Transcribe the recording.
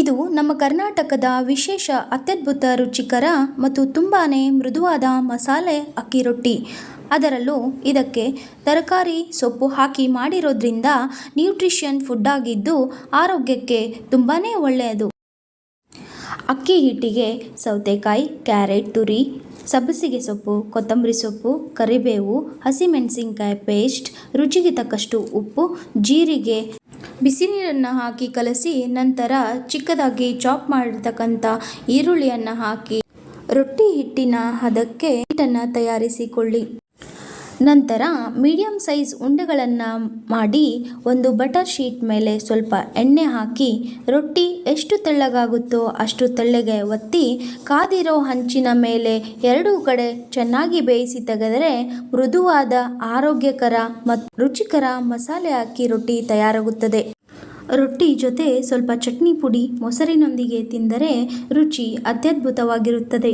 ಇದು ನಮ್ಮ ಕರ್ನಾಟಕದ ವಿಶೇಷ ಅತ್ಯದ್ಭುತ ರುಚಿಕರ ಮತ್ತು ತುಂಬಾ ಮೃದುವಾದ ಮಸಾಲೆ ಅಕ್ಕಿ ರೊಟ್ಟಿ. ಅದರಲ್ಲೂ ಇದಕ್ಕೆ ತರಕಾರಿ ಸೊಪ್ಪು ಹಾಕಿ ಮಾಡಿರೋದ್ರಿಂದ ನ್ಯೂಟ್ರಿಷನ್ ಫುಡ್ ಆಗಿದ್ದು ಆರೋಗ್ಯಕ್ಕೆ ತುಂಬಾ ಒಳ್ಳೆಯದು. ಅಕ್ಕಿ ಹಿಟ್ಟಿಗೆ ಸೌತೆಕಾಯಿ, ಕ್ಯಾರೆಟ್ ತುರಿ, ಸಬ್ಬಸಿಗೆ ಸೊಪ್ಪು, ಕೊತ್ತಂಬರಿ ಸೊಪ್ಪು, ಕರಿಬೇವು, ಹಸಿಮೆಣಸಿನಕಾಯಿ ಪೇಸ್ಟ್, ರುಚಿಗೆ ತಕ್ಕಷ್ಟು ಉಪ್ಪು, ಜೀರಿಗೆ, ಬಿಸಿ ನೀರನ್ನು ಹಾಕಿ ಕಲಸಿ ನಂತರ ಚಿಕ್ಕದಾಗಿ ಚಾಪ್ ಮಾಡಿರ್ತಕ್ಕಂಥ ಈರುಳ್ಳಿಯನ್ನು ಹಾಕಿ ರೊಟ್ಟಿ ಹಿಟ್ಟಿನ ಹದಕ್ಕೆ ಹಿಟ್ಟನ್ನು ತಯಾರಿಸಿಕೊಳ್ಳಿ. ನಂತರ ಮೀಡಿಯಂ ಸೈಜ್ ಉಂಡೆಗಳನ್ನು ಮಾಡಿ ಒಂದು ಬಟರ್ ಶೀಟ್ ಮೇಲೆ ಸ್ವಲ್ಪ ಎಣ್ಣೆ ಹಾಕಿ ರೊಟ್ಟಿ ಎಷ್ಟು ತೆಳ್ಳಗಾಗುತ್ತೋ ಅಷ್ಟು ತೆಳ್ಳಗೆ ಒತ್ತಿ ಕಾದಿರೋ ಹಂಚಿನ ಮೇಲೆ ಎರಡೂ ಕಡೆ ಚೆನ್ನಾಗಿ ಬೇಯಿಸಿ ತೆಗೆದರೆ ಮೃದುವಾದ ಆರೋಗ್ಯಕರ ಮತ್ತು ರುಚಿಕರ ಮಸಾಲೆ ಅಕ್ಕಿ ರೊಟ್ಟಿ ತಯಾರಾಗುತ್ತದೆ. ರೊಟ್ಟಿ ಜೊತೆ ಸ್ವಲ್ಪ ಚಟ್ನಿ ಪುಡಿ ಮೊಸರಿನೊಂದಿಗೆ ತಿಂದರೆ ರುಚಿ ಅತ್ಯದ್ಭುತವಾಗಿರುತ್ತದೆ.